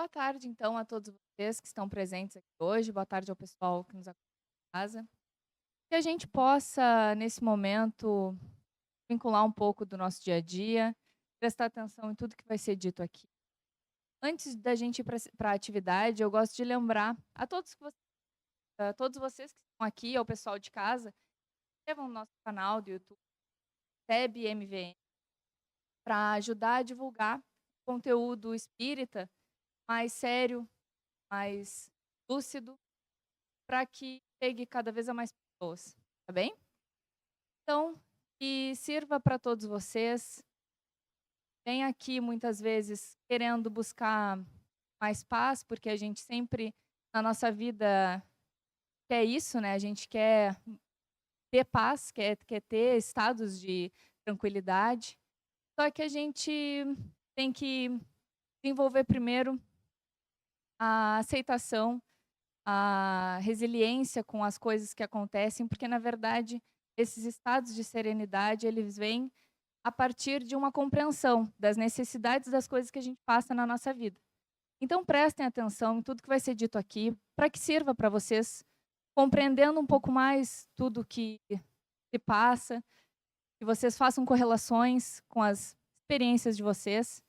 Boa tarde, então, a todos vocês que estão presentes aqui hoje. Boa tarde ao pessoal que nos acompanha em casa. Que a gente possa, nesse momento, vincular um pouco do nosso dia a dia, prestar atenção em tudo que vai ser dito aqui. Antes da gente ir para a atividade, eu gosto de lembrar a todos vocês que estão aqui, ao pessoal de casa, inscrevam no nosso canal do YouTube, SEB MVM, para ajudar a divulgar conteúdo espírita mais sério, mais lúcido, para que chegue cada vez a mais pessoas, tá bem? Então, que sirva para todos vocês. Vem aqui muitas vezes querendo buscar mais paz, porque a gente sempre na nossa vida quer isso, né? A gente quer ter paz, quer ter estados de tranquilidade. Só que a gente tem que desenvolver primeiro a aceitação, a resiliência com as coisas que acontecem, porque na verdade esses estados de serenidade, eles vêm a partir de uma compreensão das necessidades das coisas que a gente passa na nossa vida. Então prestem atenção em tudo que vai ser dito aqui, para que sirva para vocês, compreendendo um pouco mais tudo que se passa, que vocês façam correlações com as experiências de vocês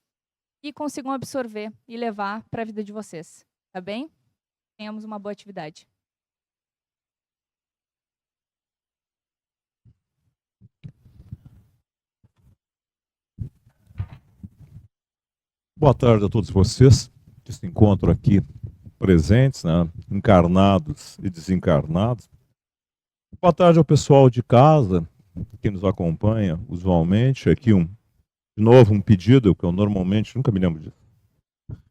e consigam absorver e levar para a vida de vocês, tá bem? Tenhamos uma boa atividade. Boa tarde a todos vocês que se encontram aqui presentes, né, encarnados e desencarnados. Boa tarde ao pessoal de casa que nos acompanha usualmente. Aqui de novo um pedido que eu normalmente nunca me lembro disso,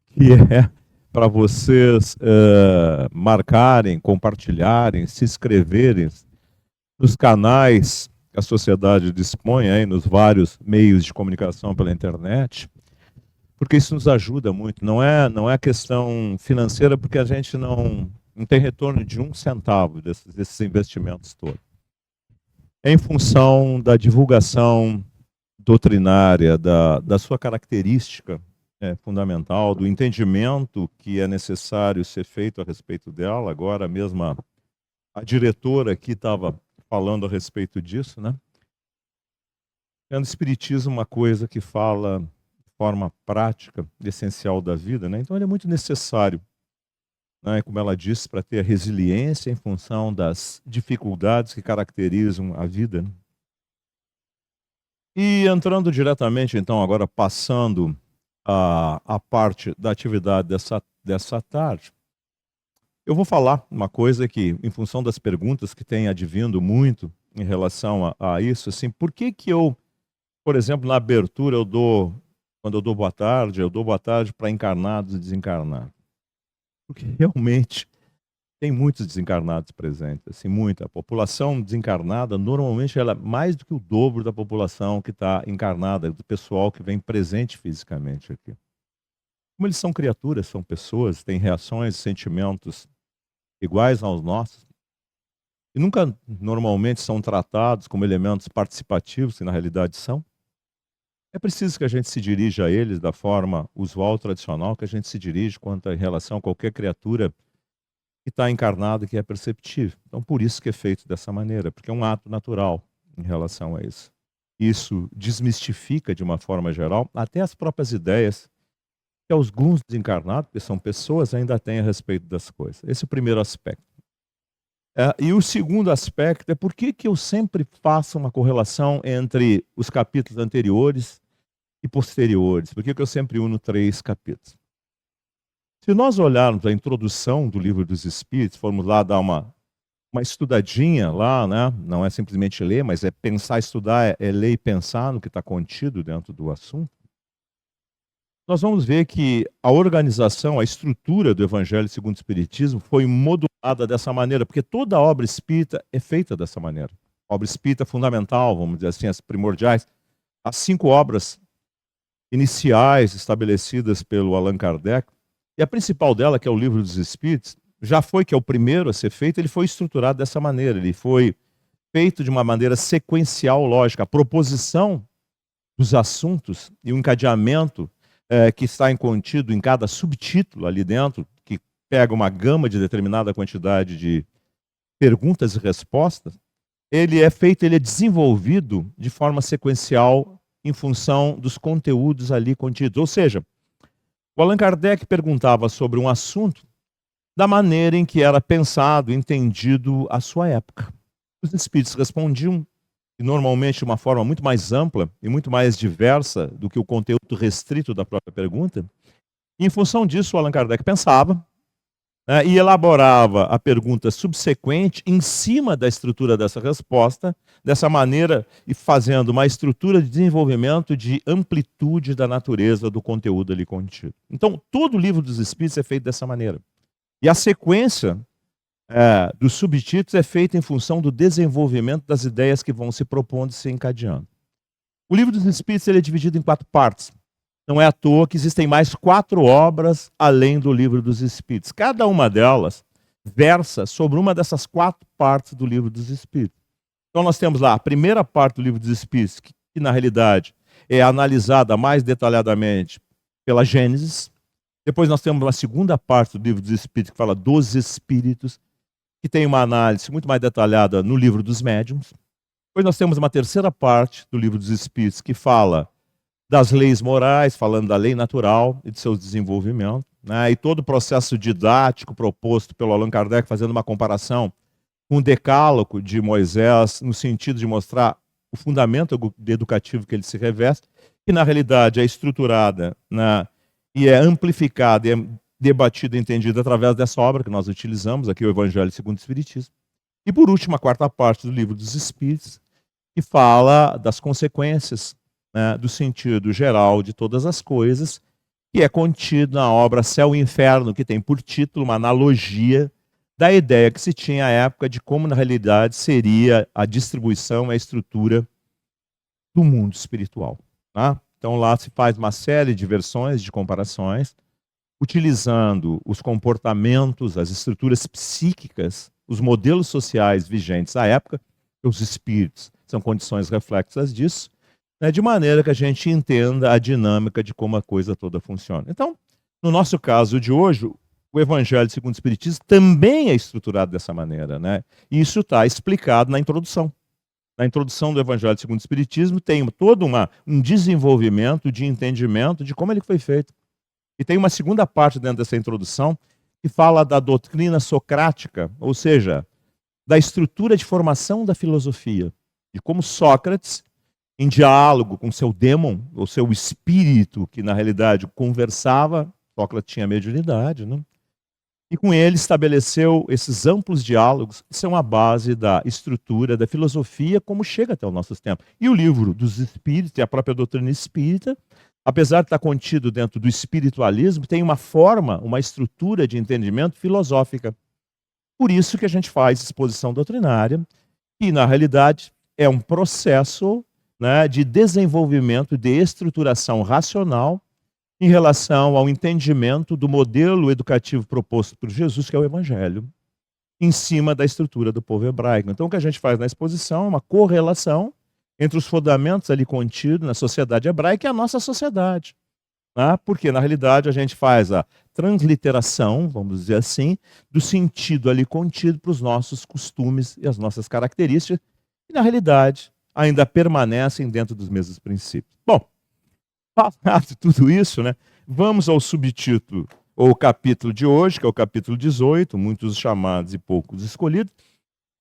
que é para vocês marcarem, compartilharem, se inscreverem nos canais que a sociedade dispõe aí, nos vários meios de comunicação pela internet, porque isso nos ajuda muito. Não é questão financeira, porque a gente não tem retorno de 1 centavo desses investimentos todos. Em função da divulgação doutrinária, da sua característica fundamental, do entendimento que é necessário ser feito a respeito dela. Agora mesmo a diretora aqui estava falando a respeito disso, né? É no Espiritismo uma coisa que fala de forma prática, essencial da vida, né? Então ele é muito necessário, né? Como ela disse, para ter a resiliência em função das dificuldades que caracterizam a vida, né? E entrando diretamente, então, agora passando a parte da atividade dessa tarde, eu vou falar uma coisa que, em função das perguntas que têm advindo muito em relação a isso, assim, por que eu, por exemplo, na abertura quando eu dou boa tarde para encarnados e desencarnados? Porque realmente tem muitos desencarnados presentes, assim, muita. A população desencarnada, normalmente, ela é mais do que o dobro da população que está encarnada, do pessoal que vem presente fisicamente aqui. Como eles são criaturas, são pessoas, têm reações, sentimentos iguais aos nossos, e nunca normalmente são tratados como elementos participativos, que na realidade são. É preciso que a gente se dirija a eles da forma usual, tradicional, que a gente se dirige em relação a qualquer criatura que está encarnado, que é perceptível. Então, por isso que é feito dessa maneira, porque é um ato natural em relação a isso. Isso desmistifica, de uma forma geral, até as próprias ideias que alguns desencarnados, que são pessoas, ainda têm a respeito das coisas. Esse é o primeiro aspecto. E o segundo aspecto é por que eu sempre faço uma correlação entre os capítulos anteriores e posteriores. Por que eu sempre uno 3 capítulos? Se nós olharmos a introdução do Livro dos Espíritos, formos lá dar uma estudadinha lá, né? Não é simplesmente ler, mas é pensar, estudar, é ler e pensar no que está contido dentro do assunto. Nós vamos ver que a organização, a estrutura do Evangelho segundo o Espiritismo foi modulada dessa maneira, porque toda a obra espírita é feita dessa maneira. A obra espírita fundamental, vamos dizer assim, as primordiais. As 5 obras iniciais estabelecidas pelo Allan Kardec, e a principal dela, que é o Livro dos Espíritos, que é o primeiro a ser feito, ele foi estruturado dessa maneira, ele foi feito de uma maneira sequencial, lógica. A proposição dos assuntos e o encadeamento que está contido em cada subtítulo ali dentro, que pega uma gama de determinada quantidade de perguntas e respostas, ele é desenvolvido de forma sequencial em função dos conteúdos ali contidos. Ou seja, o Allan Kardec perguntava sobre um assunto da maneira em que era pensado, entendido à sua época. Os espíritos respondiam, e normalmente de uma forma muito mais ampla e muito mais diversa do que o conteúdo restrito da própria pergunta. E, em função disso, o Allan Kardec pensava, né, e elaborava a pergunta subsequente em cima da estrutura dessa resposta, dessa maneira, e fazendo uma estrutura de desenvolvimento de amplitude da natureza do conteúdo ali contido. Então, todo o livro dos Espíritos é feito dessa maneira. E a sequência dos subtítulos é feita em função do desenvolvimento das ideias que vão se propondo e se encadeando. O livro dos Espíritos ele é dividido em 4 partes. Não é à toa que existem mais 4 obras além do livro dos Espíritos. Cada uma delas versa sobre uma dessas 4 partes do livro dos Espíritos. Então nós temos lá a primeira parte do livro dos Espíritos, que na realidade é analisada mais detalhadamente pela Gênesis. Depois nós temos uma segunda parte do livro dos Espíritos, que fala dos Espíritos, que tem uma análise muito mais detalhada no livro dos Médiuns. Depois nós temos uma terceira parte do livro dos Espíritos, que fala das leis morais, falando da lei natural e de seus desenvolvimentos, né? E todo o processo didático proposto pelo Allan Kardec, fazendo uma comparação com o decálogo de Moisés, no sentido de mostrar o fundamento educativo que ele se reveste, que na realidade é estruturada, né, e é amplificada, e é debatida e entendida através dessa obra que nós utilizamos, aqui o Evangelho segundo o Espiritismo. E por último, a quarta parte do livro dos Espíritos, que fala das consequências, né, do sentido geral de todas as coisas, que é contido na obra Céu e Inferno, que tem por título uma analogia da ideia que se tinha à época de como na realidade seria a distribuição e a estrutura do mundo espiritual. Tá? Então lá se faz uma série de versões, de comparações, utilizando os comportamentos, as estruturas psíquicas, os modelos sociais vigentes à época, os espíritos são condições reflexas disso, né, de maneira que a gente entenda a dinâmica de como a coisa toda funciona. Então, no nosso caso de hoje, o Evangelho segundo o Espiritismo também é estruturado dessa maneira, né? E isso está explicado na introdução. Na introdução do Evangelho segundo o Espiritismo tem todo um desenvolvimento de entendimento de como ele foi feito. E tem uma segunda parte dentro dessa introdução que fala da doutrina socrática, ou seja, da estrutura de formação da filosofia, de como Sócrates, em diálogo com seu dêmon, ou seu espírito, que na realidade conversava, Sócrates tinha mediunidade, né? E com ele estabeleceu esses amplos diálogos que são a base da estrutura da filosofia como chega até os nossos tempos. E o livro dos Espíritos e a própria doutrina espírita, apesar de estar contido dentro do espiritualismo, tem uma forma, uma estrutura de entendimento filosófica. Por isso que a gente faz exposição doutrinária, e na realidade é um processo, né, de desenvolvimento, de estruturação racional em relação ao entendimento do modelo educativo proposto por Jesus, que é o Evangelho, em cima da estrutura do povo hebraico. Então o que a gente faz na exposição é uma correlação entre os fundamentos ali contidos na sociedade hebraica e a nossa sociedade. Né? Porque, na realidade, a gente faz a transliteração, vamos dizer assim, do sentido ali contido para os nossos costumes e as nossas características, e, na realidade, ainda permanecem dentro dos mesmos princípios. Bom, falado tudo isso, né? Vamos ao subtítulo, ou capítulo de hoje, que é o capítulo 18, muitos chamados e poucos escolhidos,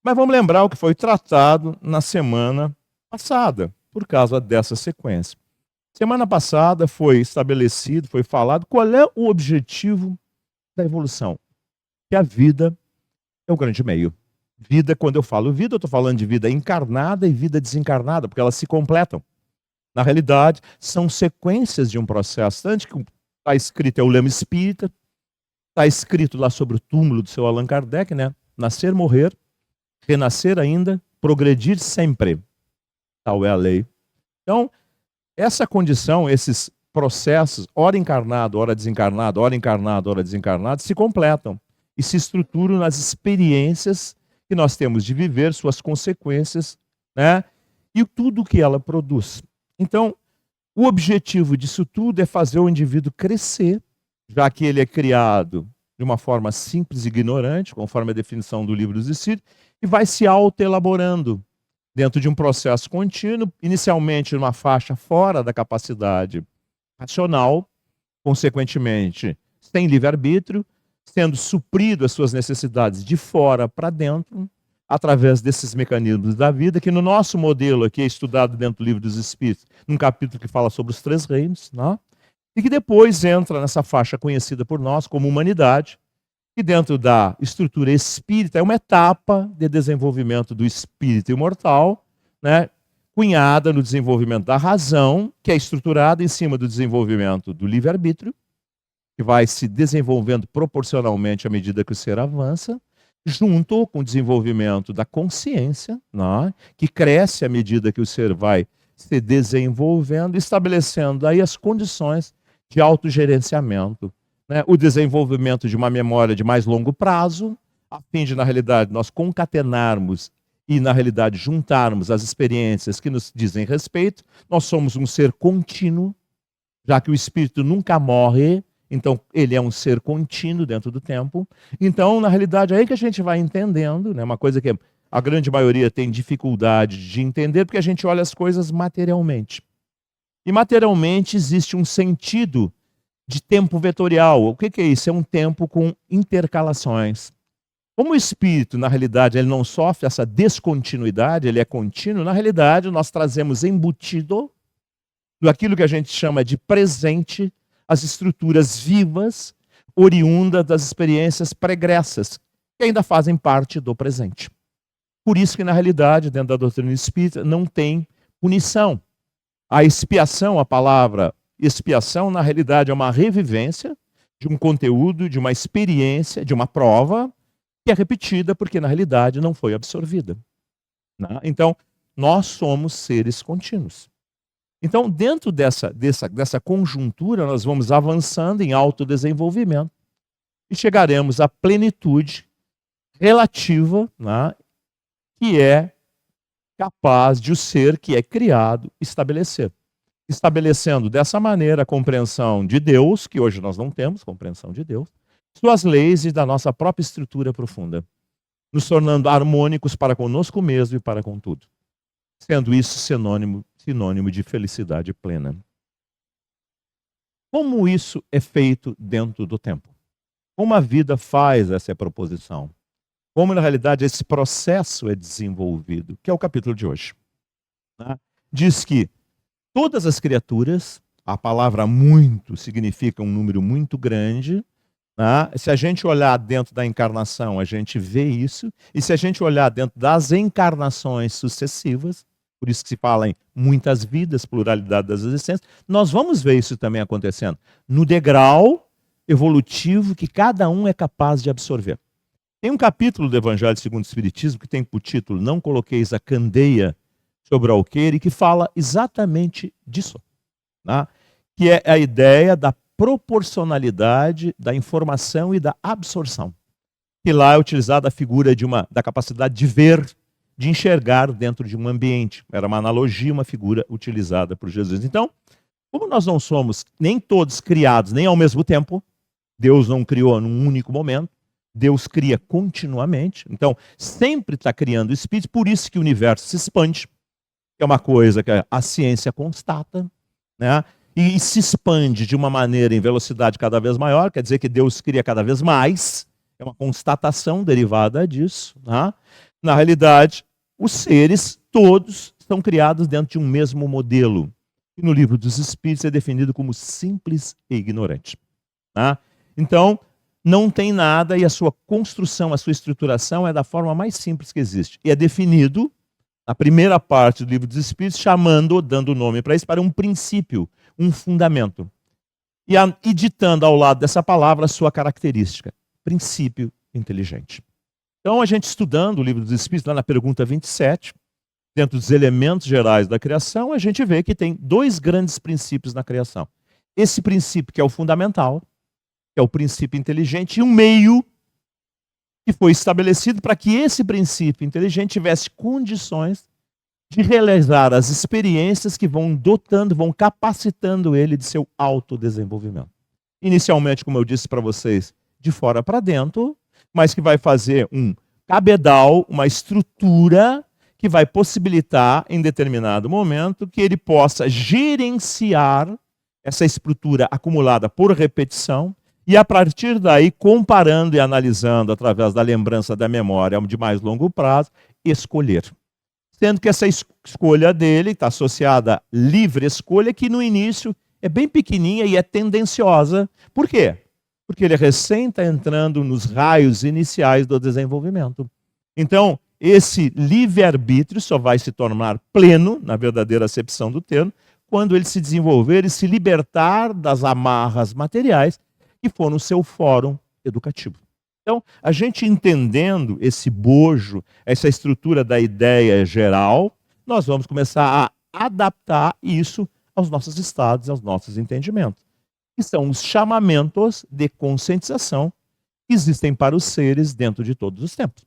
mas vamos lembrar o que foi tratado na semana passada, por causa dessa sequência. Semana passada foi estabelecido, foi falado qual é o objetivo da evolução. Que a vida é o grande meio. Vida, quando eu falo vida, eu estou falando de vida encarnada e vida desencarnada, porque elas se completam. Na realidade, são sequências de um processo. Tanto que está escrito, é o lema espírita, está escrito lá sobre o túmulo do seu Allan Kardec, né? Nascer, morrer, renascer ainda, progredir sempre. Tal é a lei. Então, essa condição, esses processos, ora encarnado, ora desencarnado, ora encarnado, ora desencarnado, se completam e se estruturam nas experiências que nós temos de viver, suas consequências, né? E tudo que ela produz. Então, O objetivo disso tudo é fazer o indivíduo crescer, já que ele é criado de uma forma simples e ignorante, conforme a definição do Livro dos Espíritos, e vai se auto-elaborando dentro de um processo contínuo, inicialmente numa faixa fora da capacidade racional, consequentemente, sem livre-arbítrio, sendo suprido as suas necessidades de fora para dentro, através desses mecanismos da vida, que no nosso modelo aqui é estudado dentro do Livro dos Espíritos, num capítulo que fala sobre os 3 reinos, né? E que depois entra nessa faixa conhecida por nós como humanidade, que dentro da estrutura espírita é uma etapa de desenvolvimento do espírito imortal, né? Cunhada no desenvolvimento da razão, que é estruturada em cima do desenvolvimento do livre-arbítrio, que vai se desenvolvendo proporcionalmente à medida que o ser avança, junto com o desenvolvimento da consciência, né, que cresce à medida que o ser vai se desenvolvendo, estabelecendo aí as condições de autogerenciamento, né, o desenvolvimento de uma memória de mais longo prazo, a fim de, na realidade, nós concatenarmos e, na realidade, juntarmos as experiências que nos dizem respeito. Nós somos um ser contínuo, já que o espírito nunca morre, então ele é um ser contínuo dentro do tempo. Então, na realidade, é aí que a gente vai entendendo, né, uma coisa que a grande maioria tem dificuldade de entender, porque a gente olha as coisas materialmente. E materialmente existe um sentido de tempo vetorial. O que é isso? É um tempo com intercalações. Como o espírito, na realidade, ele não sofre essa descontinuidade, ele é contínuo, na realidade, nós trazemos embutido daquilo que a gente chama de presente, as estruturas vivas, oriundas das experiências pregressas, que ainda fazem parte do presente. Por isso que, na realidade, dentro da doutrina espírita, não tem punição. A expiação, a palavra expiação, na realidade, é uma revivência de um conteúdo, de uma experiência, de uma prova, que é repetida porque, na realidade, não foi absorvida. Né? Então, nós somos seres contínuos. Então, dentro dessa conjuntura, nós vamos avançando em autodesenvolvimento e chegaremos à plenitude relativa, né, que é capaz de o ser que é criado estabelecer. Estabelecendo dessa maneira a compreensão de Deus, que hoje nós não temos compreensão de Deus, suas leis e da nossa própria estrutura profunda, nos tornando harmônicos para conosco mesmo e para com tudo. Sendo isso sinônimo de felicidade plena. Como isso é feito dentro do tempo? Como a vida faz essa proposição? Como, na realidade, esse processo é desenvolvido? Que é o capítulo de hoje. Né? Diz que todas as criaturas, a palavra muito significa um número muito grande. Né? Se a gente olhar dentro da encarnação, a gente vê isso. E se a gente olhar dentro das encarnações sucessivas, por isso que se fala em muitas vidas, pluralidade das existências, nós vamos ver isso também acontecendo no degrau evolutivo que cada um é capaz de absorver. Tem um capítulo do Evangelho segundo o Espiritismo que tem por título Não coloqueis a candeia sobre o alqueire, que fala exatamente disso, né? Que é a ideia da proporcionalidade da informação e da absorção. Que lá é utilizada a figura da capacidade de ver, de enxergar dentro de um ambiente. Era uma analogia, uma figura utilizada por Jesus. Então, como nós não somos nem todos criados nem ao mesmo tempo, Deus não criou num único momento, Deus cria continuamente, então sempre está criando espíritos, por isso que o universo se expande, que é uma coisa que a ciência constata, né? E se expande de uma maneira em velocidade cada vez maior, quer dizer que Deus cria cada vez mais, é uma constatação derivada disso. Né? Na realidade, os seres todos estão criados dentro de um mesmo modelo, que no Livro dos Espíritos é definido como simples e ignorante. Né? Então, não tem nada e a sua construção, a sua estruturação é da forma mais simples que existe. E é definido, na primeira parte do Livro dos Espíritos, dando nome para isso, para um princípio, um fundamento. E ditando ao lado dessa palavra a sua característica, princípio inteligente. Então, a gente estudando o Livro dos Espíritos, lá na pergunta 27, dentro dos elementos gerais da criação, a gente vê que tem 2 grandes princípios na criação. Esse princípio que é o fundamental, que é o princípio inteligente, e um meio que foi estabelecido para que esse princípio inteligente tivesse condições de realizar as experiências que vão dotando, vão capacitando ele de seu autodesenvolvimento. Inicialmente, como eu disse para vocês, de fora para dentro, mas que vai fazer um cabedal, uma estrutura que vai possibilitar, em determinado momento, que ele possa gerenciar essa estrutura acumulada por repetição e, a partir daí, comparando e analisando através da lembrança da memória de mais longo prazo, escolher. Sendo que essa escolha dele está associada à livre escolha, que no início é bem pequenininha e é tendenciosa. Por quê? Porque ele recém está entrando nos raios iniciais do desenvolvimento. Então, esse livre-arbítrio só vai se tornar pleno, na verdadeira acepção do termo, quando ele se desenvolver e se libertar das amarras materiais que foram o seu fórum educativo. Então, a gente entendendo esse bojo, essa estrutura da ideia geral, nós vamos começar a adaptar isso aos nossos estados, aos nossos entendimentos, que são os chamamentos de conscientização que existem para os seres dentro de todos os tempos.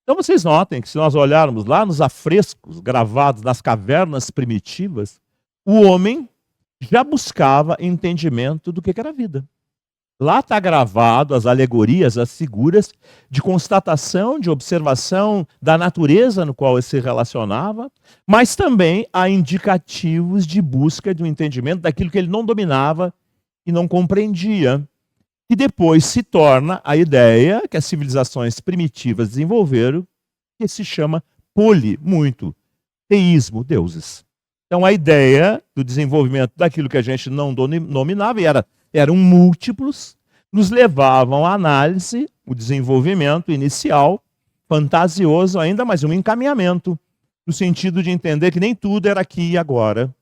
Então vocês notem que se nós olharmos lá nos afrescos gravados nas cavernas primitivas, o homem já buscava entendimento do que era a vida. Lá está gravado as alegorias, as figuras de constatação, de observação da natureza no qual ele se relacionava, mas também há indicativos de busca de um entendimento daquilo que ele não dominava e não compreendia, que depois se torna a ideia que as civilizações primitivas desenvolveram, que se chama politeísmo, deuses. Então a ideia do desenvolvimento daquilo que a gente não dominava, e eram múltiplos, nos levavam à análise, o desenvolvimento inicial, fantasioso ainda, mas um encaminhamento, no sentido de entender que nem tudo era aqui e agora,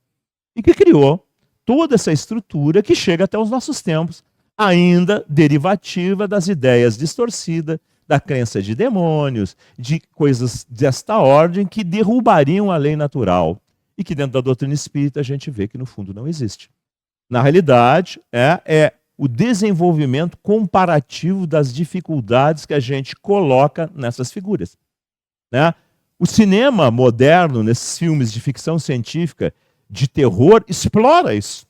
e que criou toda essa estrutura que chega até os nossos tempos, ainda derivativa das ideias distorcidas, da crença de demônios, de coisas desta ordem que derrubariam a lei natural, e que dentro da doutrina espírita a gente vê que no fundo não existe. Na realidade, é o desenvolvimento comparativo das dificuldades que a gente coloca nessas figuras. Né? O cinema moderno, nesses filmes de ficção científica, de terror, explora isso.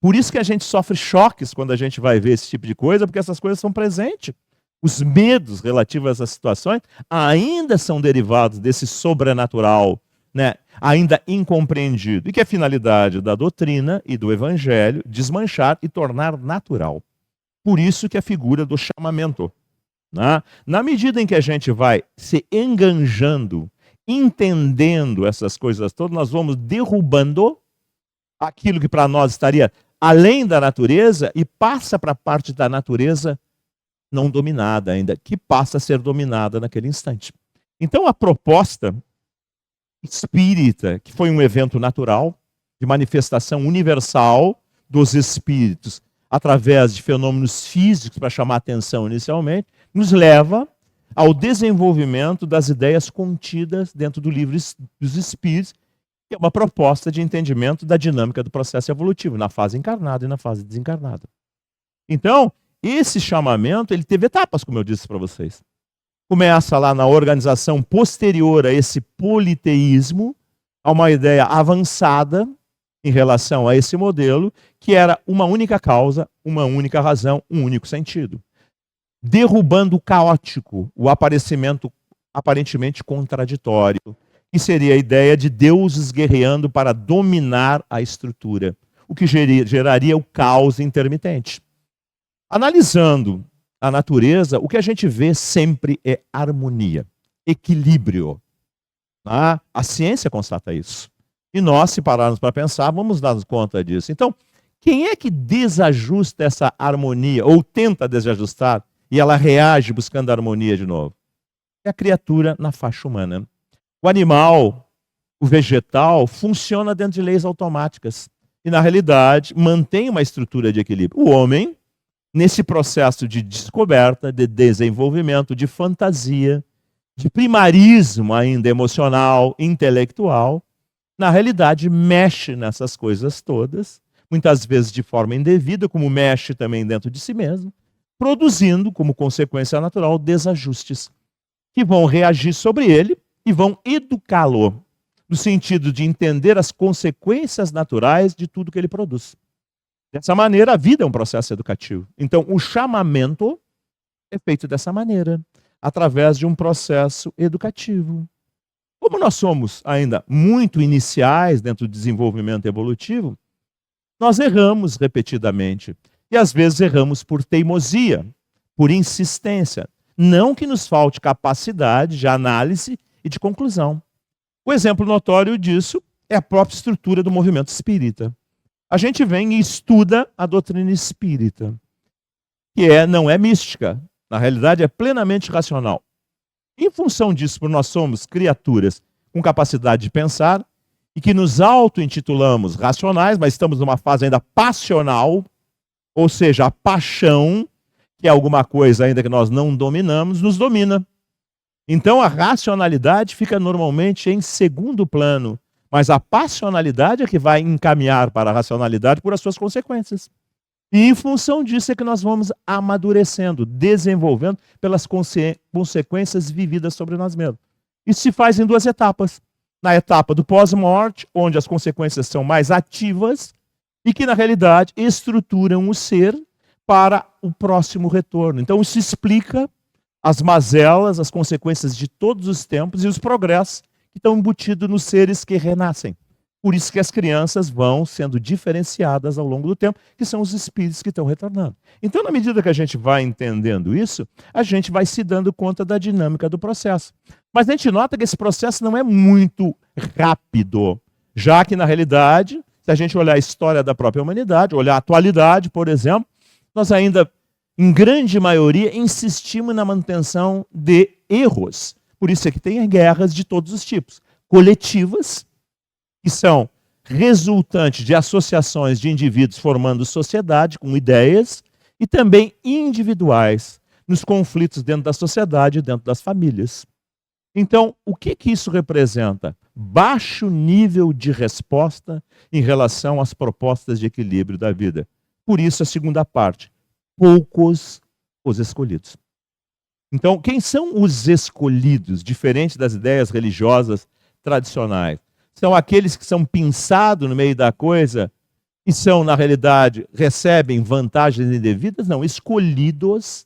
Por isso que a gente sofre choques quando a gente vai ver esse tipo de coisa, porque essas coisas são presentes. Os medos relativos a essas situações ainda são derivados desse sobrenatural, né, ainda incompreendido, e que é a finalidade da doutrina e do evangelho desmanchar e tornar natural. Por isso que a figura do chamamento. Né? Na medida em que a gente vai se enganjando, entendendo essas coisas todas, nós vamos derrubando aquilo que para nós estaria além da natureza e passa para a parte da natureza não dominada ainda, que passa a ser dominada naquele instante. Então a proposta espírita, que foi um evento natural, de manifestação universal dos espíritos, através de fenômenos físicos, para chamar a atenção inicialmente, nos leva ao desenvolvimento das ideias contidas dentro do livro dos Espíritos, que é uma proposta de entendimento da dinâmica do processo evolutivo, na fase encarnada e na fase desencarnada. Então, esse chamamento, ele teve etapas, como eu disse para vocês. Começa lá na organização posterior a esse politeísmo, a uma ideia avançada em relação a esse modelo, que era uma única causa, uma única razão, um único sentido. Derrubando o caótico, o aparecimento aparentemente contraditório, que seria a ideia de deuses guerreando para dominar a estrutura, o que geraria o caos intermitente. Analisando a natureza, o que a gente vê sempre é harmonia, equilíbrio. A ciência constata isso. E nós, se pararmos para pensar, vamos dar conta disso. Então, quem é que desajusta essa harmonia, ou tenta desajustar, e ela reage buscando a harmonia de novo? É a criatura na faixa humana. O animal, o vegetal, funciona dentro de leis automáticas. E, na realidade, mantém uma estrutura de equilíbrio. O homem, nesse processo de descoberta, de desenvolvimento, de fantasia, de primarismo ainda emocional, intelectual, na realidade mexe nessas coisas todas, muitas vezes de forma indevida, como mexe também dentro de si mesmo, produzindo, como consequência natural, desajustes que vão reagir sobre ele e vão educá-lo, no sentido de entender as consequências naturais de tudo que ele produz. Dessa maneira, a vida é um processo educativo. Então, o chamamento é feito dessa maneira, através de um processo educativo. Como nós somos ainda muito iniciais dentro do desenvolvimento evolutivo, nós erramos repetidamente. E às vezes erramos por teimosia, por insistência. Não que nos falte capacidade de análise e de conclusão. O exemplo notório disso é a própria estrutura do movimento espírita. A gente vem e estuda a doutrina espírita, que não é mística, na realidade é plenamente racional. Em função disso, por nós somos criaturas com capacidade de pensar e que nos auto-intitulamos racionais, mas estamos numa fase ainda passional, ou seja, a paixão, que é alguma coisa ainda que nós não dominamos, nos domina. Então a racionalidade fica normalmente em segundo plano, mas a passionalidade é que vai encaminhar para a racionalidade por as suas consequências. E em função disso é que nós vamos amadurecendo, desenvolvendo pelas consequências vividas sobre nós mesmos. Isso se faz em duas etapas. Na etapa do pós-morte, onde as consequências são mais ativas e que, na realidade, estruturam o ser para o próximo retorno. Então isso explica as mazelas, as consequências de todos os tempos e os progressos que estão embutidos nos seres que renascem. Por isso que as crianças vão sendo diferenciadas ao longo do tempo, que são os espíritos que estão retornando. Então, na medida que a gente vai entendendo isso, a gente vai se dando conta da dinâmica do processo. Mas a gente nota que esse processo não é muito rápido, já que, na realidade, se a gente olhar a história da própria humanidade, olhar a atualidade, por exemplo, nós ainda, em grande maioria, insistimos na manutenção de erros. Por isso é que tem guerras de todos os tipos. Coletivas, que são resultantes de associações de indivíduos formando sociedade com ideias, e também individuais, nos conflitos dentro da sociedade e dentro das famílias. Então, o que isso representa? Baixo nível de resposta em relação às propostas de equilíbrio da vida. Por isso, a segunda parte, poucos os escolhidos. Então, quem são os escolhidos, diferente das ideias religiosas tradicionais? São aqueles que são pinçados no meio da coisa e são, na realidade, recebem vantagens indevidas? Não, escolhidos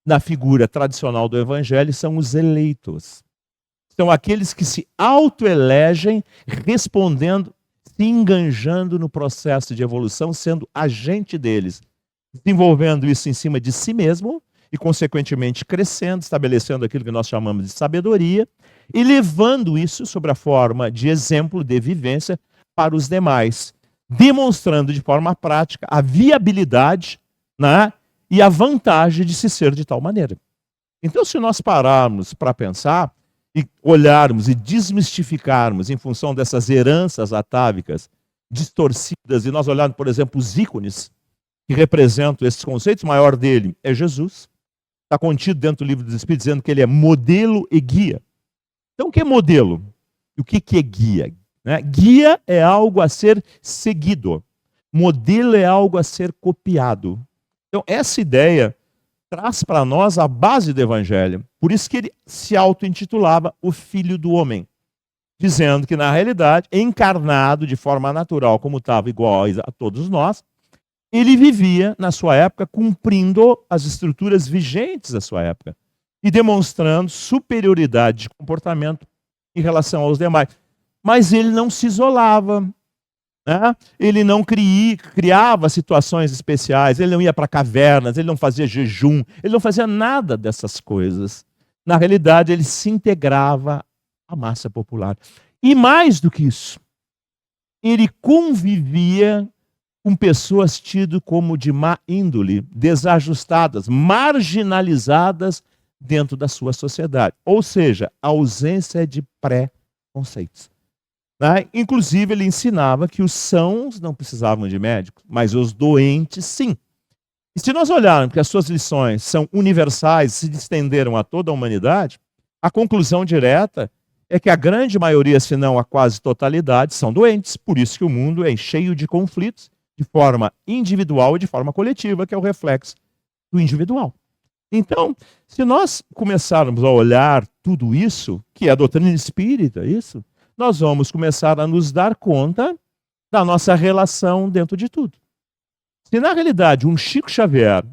na figura tradicional do Evangelho são os eleitos. São aqueles que se autoelegem respondendo, se enganjando no processo de evolução, sendo agente deles, desenvolvendo isso em cima de si mesmo, e, consequentemente, crescendo, estabelecendo aquilo que nós chamamos de sabedoria, e levando isso sob a forma de exemplo de vivência para os demais, demonstrando de forma prática a viabilidade, né, e a vantagem de se ser de tal maneira. Então, se nós pararmos para pensar e olharmos e desmistificarmos em função dessas heranças atávicas distorcidas, e nós olharmos, por exemplo, os ícones que representam esses conceitos, o maior dele é Jesus. Está contido dentro do Livro dos Espíritos, dizendo que ele é modelo e guia. Então, o que é modelo? E o que é guia? Né? Guia é algo a ser seguido. Modelo é algo a ser copiado. Então, essa ideia traz para nós a base do Evangelho. Por isso que ele se auto-intitulava o Filho do Homem, dizendo que, na realidade, encarnado de forma natural, como estava igual a todos nós, ele vivia, na sua época, cumprindo as estruturas vigentes da sua época e demonstrando superioridade de comportamento em relação aos demais. Mas ele não se isolava, né? Ele não criava situações especiais, ele não ia para cavernas, ele não fazia jejum, ele não fazia nada dessas coisas. Na realidade, ele se integrava à massa popular. E mais do que isso, ele convivia com pessoas tidas como de má índole, desajustadas, marginalizadas dentro da sua sociedade. Ou seja, a ausência de pré-conceitos. Né? Inclusive, ele ensinava que os sãos não precisavam de médicos, mas os doentes, sim. E se nós olharmos que as suas lições são universais, se estenderam a toda a humanidade, a conclusão direta é que a grande maioria, se não a quase totalidade, são doentes. Por isso que o mundo é cheio de conflitos, de forma individual e de forma coletiva, que é o reflexo do individual. Então, se nós começarmos a olhar tudo isso, que é a doutrina espírita, isso, nós vamos começar a nos dar conta da nossa relação dentro de tudo. Se na realidade um Chico Xavier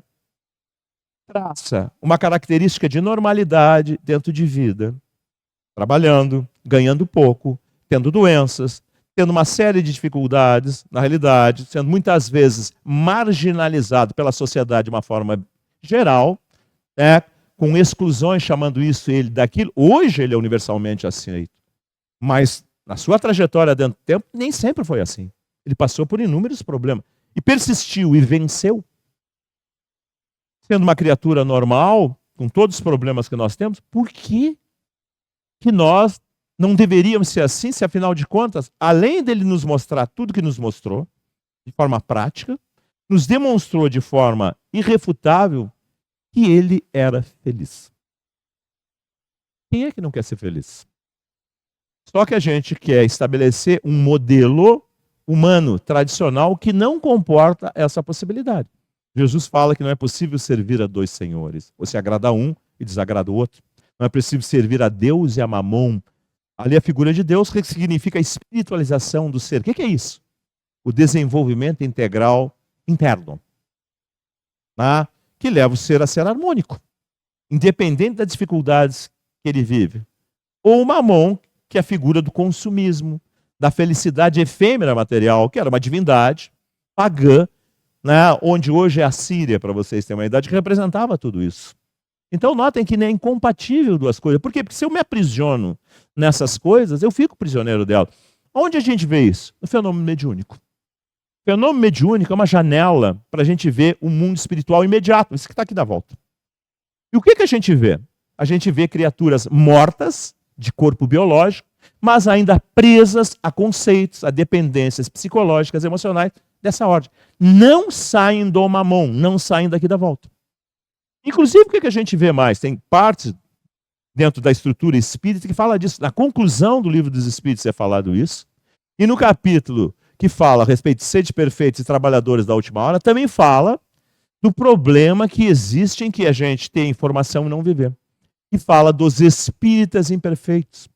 traça uma característica de normalidade dentro de vida, trabalhando, ganhando pouco, tendo doenças, tendo uma série de dificuldades, na realidade, sendo muitas vezes marginalizado pela sociedade de uma forma geral, né, com exclusões, chamando isso ele daquilo. Hoje ele é universalmente aceito. Mas na sua trajetória dentro do tempo, nem sempre foi assim. Ele passou por inúmeros problemas. E persistiu e venceu. Sendo uma criatura normal, com todos os problemas que nós temos, por que nós não deveríamos ser assim, se afinal de contas, além dele nos mostrar tudo que nos mostrou, de forma prática, nos demonstrou de forma irrefutável que ele era feliz. Quem é que não quer ser feliz? Só que a gente quer estabelecer um modelo humano tradicional que não comporta essa possibilidade. Jesus fala que não é possível servir a dois senhores. Ou se agrada a um e desagrada o outro. Não é possível servir a Deus e a Mamon. Ali a figura de Deus, que significa a espiritualização do ser. O que é isso? O desenvolvimento integral interno. Que leva o ser a ser harmônico. Independente das dificuldades que ele vive. Ou o Mamon, que é a figura do consumismo, da felicidade efêmera material, que era uma divindade pagã, onde hoje é a Síria, para vocês terem uma idade, que representava tudo isso. Então notem que nem é incompatível duas coisas. Por quê? Porque se eu me aprisiono nessas coisas, eu fico prisioneiro dela. Onde a gente vê isso? No fenômeno mediúnico. O fenômeno mediúnico é uma janela para a gente ver o mundo espiritual imediato, isso que está aqui na volta. E o que a gente vê? A gente vê criaturas mortas, de corpo biológico, mas ainda presas a conceitos, a dependências psicológicas, emocionais dessa ordem. Não saem do Mamon, não saem daqui da volta. Inclusive, o que a gente vê mais? Tem partes dentro da estrutura espírita que fala disso. Na conclusão do Livro dos Espíritos é falado isso. E no capítulo que fala a respeito de sede perfeitos e trabalhadores da última hora, também fala do problema que existe em que a gente tem informação e não viver. E fala dos espíritas imperfeitos.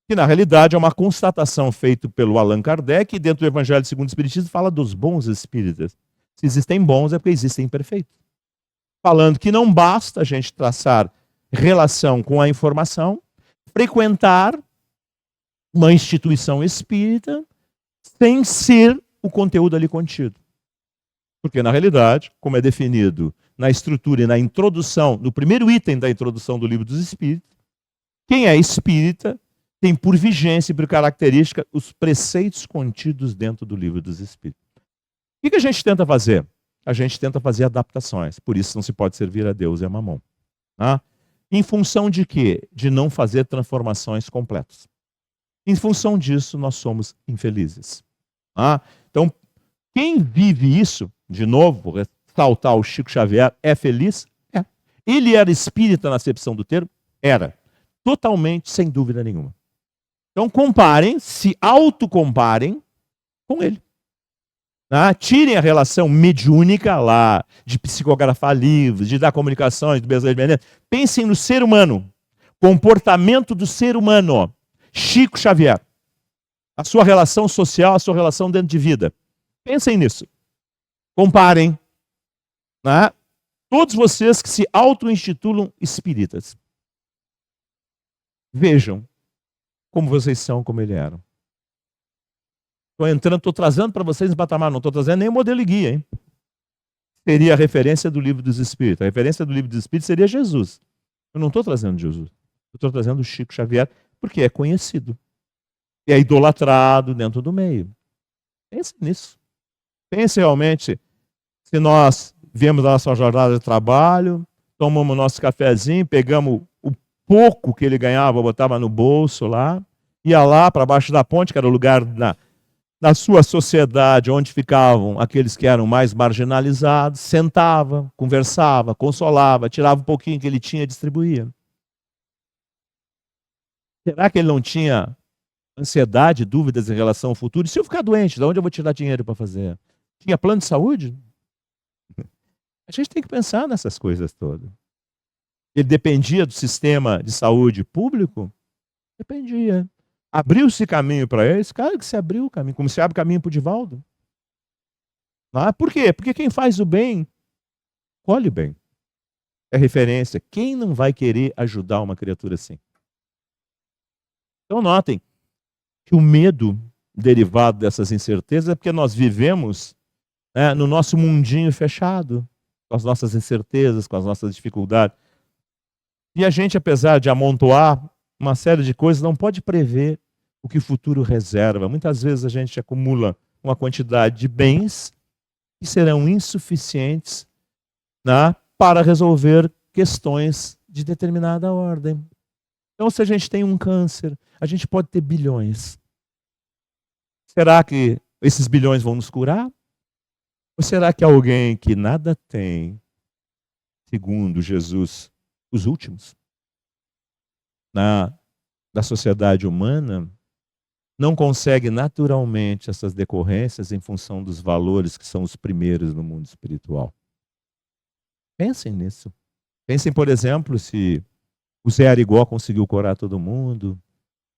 Que na realidade é uma constatação feita pelo Allan Kardec, e dentro do Evangelho segundo o Espiritismo fala dos bons espíritas. Se existem bons é porque existem imperfeitos. Falando que não basta a gente traçar relação com a informação, frequentar uma instituição espírita sem ser o conteúdo ali contido. Porque na realidade, como é definido na estrutura e na introdução, no primeiro item da introdução do Livro dos Espíritos, quem é espírita tem por vigência e por característica os preceitos contidos dentro do Livro dos Espíritos. O que a gente tenta fazer? A gente tenta fazer adaptações. Por isso não se pode servir a Deus e a Mamon. Em função de quê? De não fazer transformações completas. Em função disso, nós somos infelizes. Então, quem vive isso, de novo, ressaltar o Chico Xavier, é feliz? É. Ele era espírita na acepção do termo? Era. Totalmente, sem dúvida nenhuma. Então, comparem, se autocomparem com ele. Tirem a relação mediúnica lá, de psicografar livros, de dar comunicações, do Bezerra de Menezes. Pensem no ser humano, comportamento do ser humano. Chico Xavier. A sua relação social, a sua relação dentro de vida. Pensem nisso. Comparem. Todos vocês que se auto-intitulam espíritas. Vejam como vocês são, como ele era. Estou trazendo para vocês em patamar, não estou trazendo nem o modelo e guia, hein? Seria a referência do Livro dos Espíritos. A referência do Livro dos Espíritos seria Jesus. Eu não estou trazendo Jesus. Eu estou trazendo o Chico Xavier, porque é conhecido. E é idolatrado dentro do meio. Pense nisso. Pense realmente, se nós viemos da nossa jornada de trabalho, tomamos nosso cafezinho, pegamos o pouco que ele ganhava, botava no bolso lá, ia lá para baixo da ponte, que era o lugar na sua sociedade onde ficavam aqueles que eram mais marginalizados, sentava, conversava, consolava, tirava um pouquinho que ele tinha e distribuía. Será que ele não tinha ansiedade, dúvidas em relação ao futuro? E se eu ficar doente, de onde eu vou tirar dinheiro para fazer? Tinha plano de saúde? A gente tem que pensar nessas coisas todas. Ele dependia do sistema de saúde público? Dependia. Abriu-se caminho para eles, claro que se abriu o caminho, como se abre caminho para o Divaldo. Por quê? Porque quem faz o bem, colhe o bem. É referência. Quem não vai querer ajudar uma criatura assim? Então notem que o medo derivado dessas incertezas é porque nós vivemos, né, no nosso mundinho fechado, com as nossas incertezas, com as nossas dificuldades. E a gente, apesar de amontoar uma série de coisas, não pode prever o que o futuro reserva. Muitas vezes a gente acumula uma quantidade de bens que serão insuficientes, né, para resolver questões de determinada ordem. Então, se a gente tem um câncer, a gente pode ter bilhões. Será que esses bilhões vão nos curar? Ou será que alguém que nada tem, segundo Jesus, os últimos, da sociedade humana, não consegue naturalmente essas decorrências em função dos valores que são os primeiros no mundo espiritual? Pensem nisso. Pensem, por exemplo, se o Zé Arigó conseguiu curar todo mundo,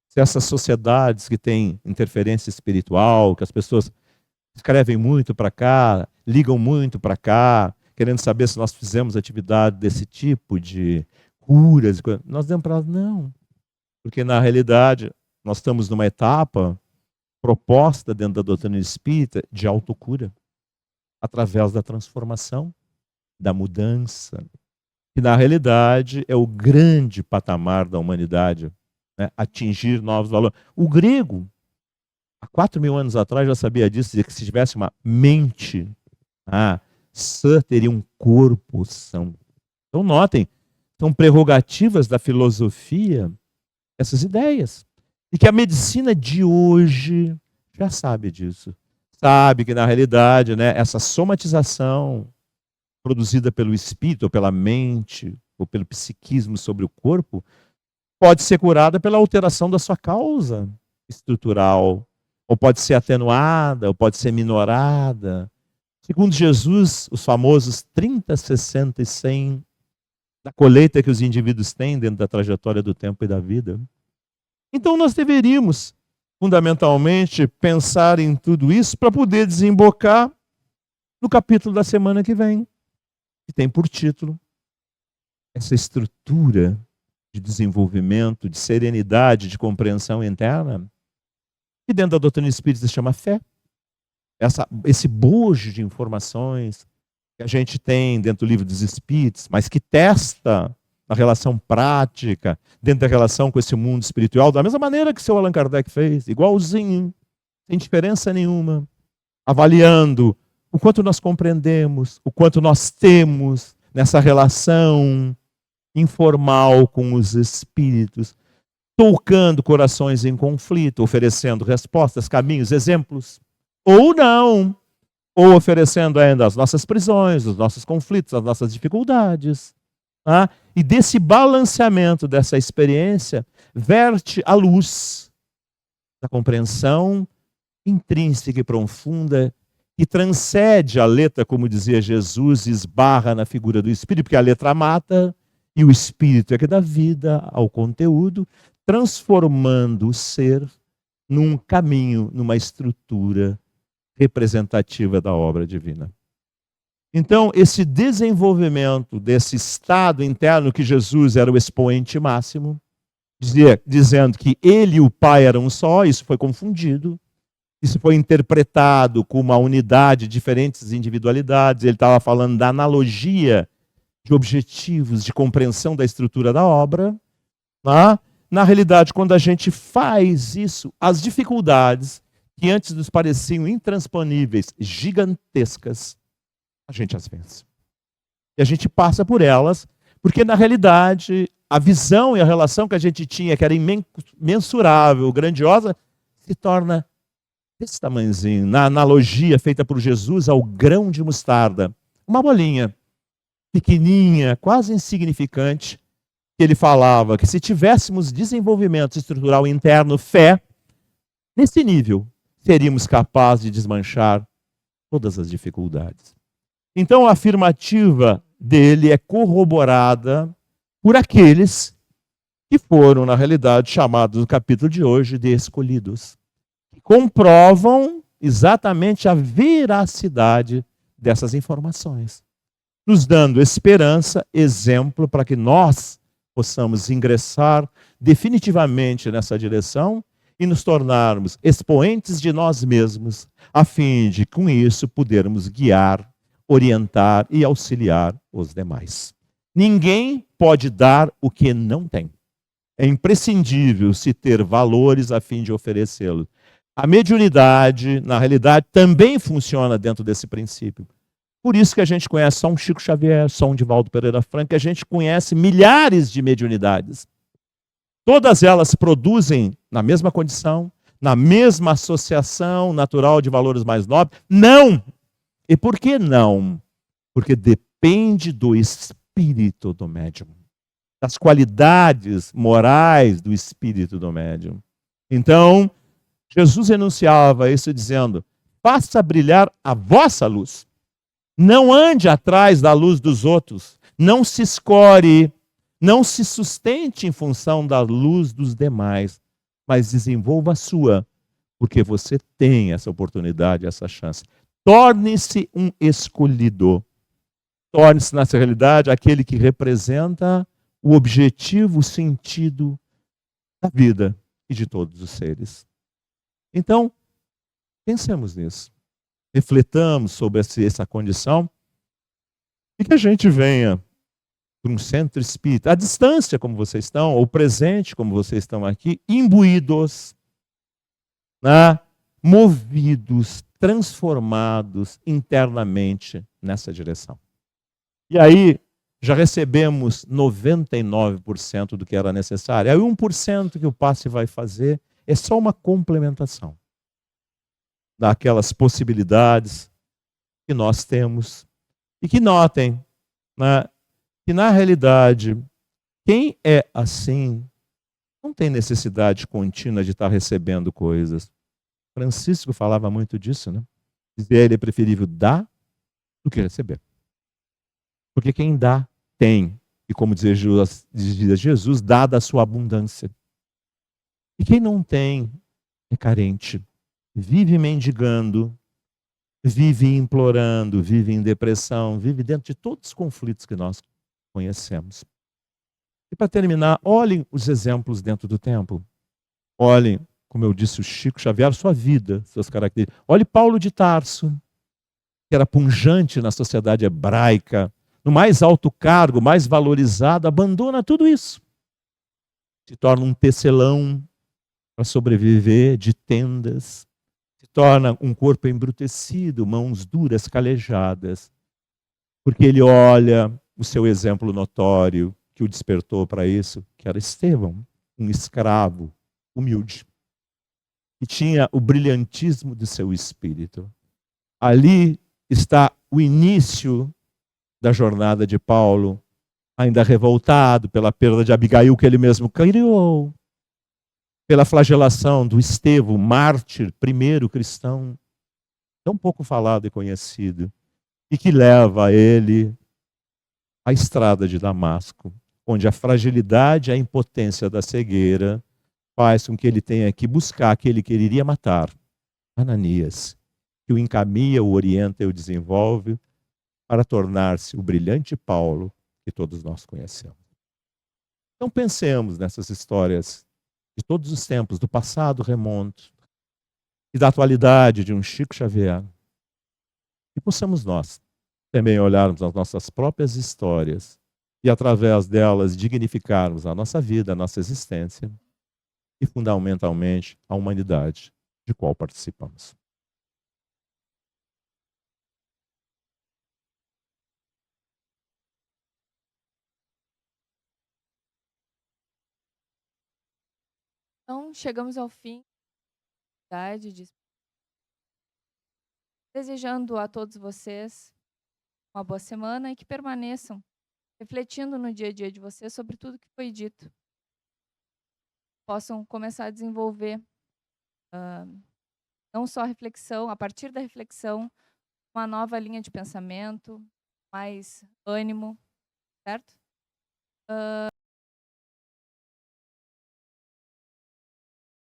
se essas sociedades que têm interferência espiritual, que as pessoas escrevem muito para cá, ligam muito para cá, querendo saber se nós fizemos atividade desse tipo de curas, nós demos para elas, não. Porque na realidade nós estamos numa etapa proposta dentro da doutrina espírita de autocura, através da transformação, da mudança, que na realidade é o grande patamar da humanidade, né? Atingir novos valores. O grego, há 4.000 anos atrás, já sabia disso, dizia que se tivesse uma mente sã, teria um corpo são. Então notem, são prerrogativas da filosofia essas ideias. E que a medicina de hoje já sabe disso. Sabe que na realidade, né, essa somatização produzida pelo espírito, ou pela mente, ou pelo psiquismo sobre o corpo, pode ser curada pela alteração da sua causa estrutural, ou pode ser atenuada, ou pode ser minorada. Segundo Jesus, os famosos 30, 60 e 100 da colheita que os indivíduos têm dentro da trajetória do tempo e da vida. Então nós deveríamos, fundamentalmente, pensar em tudo isso para poder desembocar no capítulo da semana que vem, que tem por título essa estrutura de desenvolvimento, de serenidade, de compreensão interna, que dentro da doutrina espírita se chama fé. Esse bojo de informações que a gente tem dentro do livro dos Espíritos, mas que testa a relação prática, dentro da relação com esse mundo espiritual, da mesma maneira que o seu Allan Kardec fez, igualzinho, sem diferença nenhuma, avaliando o quanto nós compreendemos, o quanto nós temos nessa relação informal com os espíritos, tocando corações em conflito, oferecendo respostas, caminhos, exemplos, ou não, ou oferecendo ainda as nossas prisões, os nossos conflitos, as nossas dificuldades. E desse balanceamento dessa experiência, verte a luz da compreensão intrínseca e profunda que transcende a letra, como dizia Jesus, e esbarra na figura do Espírito, porque a letra mata e o Espírito é que dá vida ao conteúdo, transformando o ser num caminho, numa estrutura representativa da obra divina. Então, esse desenvolvimento desse estado interno que Jesus era o expoente máximo, dizendo que ele e o Pai eram um só, isso foi confundido, isso foi interpretado como uma unidade, diferentes individualidades, ele estava falando da analogia de objetivos, de compreensão da estrutura da obra. Na realidade, quando a gente faz isso, as dificuldades que antes nos pareciam intransponíveis, gigantescas, a gente as vence. E a gente passa por elas, porque na realidade a visão e a relação que a gente tinha, que era imensurável, grandiosa, se torna desse tamanhozinho, na analogia feita por Jesus ao grão de mostarda. Uma bolinha pequenininha, quase insignificante, que ele falava que se tivéssemos desenvolvimento estrutural interno, fé, nesse nível, seríamos capazes de desmanchar todas as dificuldades. Então a afirmativa dele é corroborada por aqueles que foram, na realidade, chamados no capítulo de hoje de escolhidos, que comprovam exatamente a veracidade dessas informações, nos dando esperança, exemplo para que nós possamos ingressar definitivamente nessa direção e nos tornarmos expoentes de nós mesmos, a fim de, com isso, podermos guiar, orientar e auxiliar os demais. Ninguém pode dar o que não tem. É imprescindível se ter valores a fim de oferecê-lo. A mediunidade, na realidade, também funciona dentro desse princípio. Por isso que a gente conhece só um Chico Xavier, só um Divaldo Pereira Franco, que a gente conhece milhares de mediunidades. Todas elas produzem na mesma condição, na mesma associação natural de valores mais nobres? Não! E por que não? Porque depende do espírito do médium, das qualidades morais do espírito do médium. Então, Jesus enunciava isso dizendo: faça brilhar a vossa luz. Não ande atrás da luz dos outros. Não se escore. Não se sustente em função da luz dos demais. Mas desenvolva a sua. Porque você tem essa oportunidade, essa chance. Torne-se um escolhido. Torne-se, nessa realidade, aquele que representa o objetivo, o sentido da vida e de todos os seres. Então, pensemos nisso. Refletamos sobre essa condição e que a gente venha para um centro espírita, à distância como vocês estão, ou presente como vocês estão aqui, imbuídos, né, movidos, transformados internamente nessa direção. E aí já recebemos 99% do que era necessário. Aí 1% que o passe vai fazer é só uma complementação daquelas possibilidades que nós temos. E que notem, né, que na realidade, quem é assim não tem necessidade contínua de estar recebendo coisas. Francisco falava muito disso, né? Dizia ele: é preferível dar do que receber. Porque quem dá, tem. E como dizia Jesus, dá da sua abundância. E quem não tem, é carente. Vive mendigando, vive implorando, vive em depressão, vive dentro de todos os conflitos que nós conhecemos. E para terminar, olhem os exemplos dentro do tempo. Olhem, como eu disse, o Chico Xavier, sua vida, suas características. Olhe Paulo de Tarso, que era pungente na sociedade hebraica, no mais alto cargo, mais valorizado, abandona tudo isso. Se torna um tecelão para sobreviver de tendas. Se torna um corpo embrutecido, mãos duras, calejadas. Porque ele olha o seu exemplo notório que o despertou para isso, que era Estevão, um escravo humilde, que tinha o brilhantismo do seu espírito. Ali está o início da jornada de Paulo, ainda revoltado pela perda de Abigail que ele mesmo criou, pela flagelação do Estevão, mártir, primeiro cristão, tão pouco falado e conhecido, e que leva ele à estrada de Damasco, onde a fragilidade e a impotência da cegueira faz com que ele tenha que buscar aquele que ele iria matar, Ananias, que o encaminha, o orienta e o desenvolve para tornar-se o brilhante Paulo que todos nós conhecemos. Então pensemos nessas histórias de todos os tempos, do passado remonto e da atualidade de um Chico Xavier. E possamos nós também olharmos as nossas próprias histórias e através delas dignificarmos a nossa vida, a nossa existência e fundamentalmente a humanidade de qual participamos. Então, chegamos ao fim desejando a todos vocês uma boa semana e que permaneçam refletindo no dia a dia de vocês sobre tudo que foi dito. Possam começar a desenvolver não só a reflexão, a partir da reflexão, uma nova linha de pensamento, mais ânimo, certo?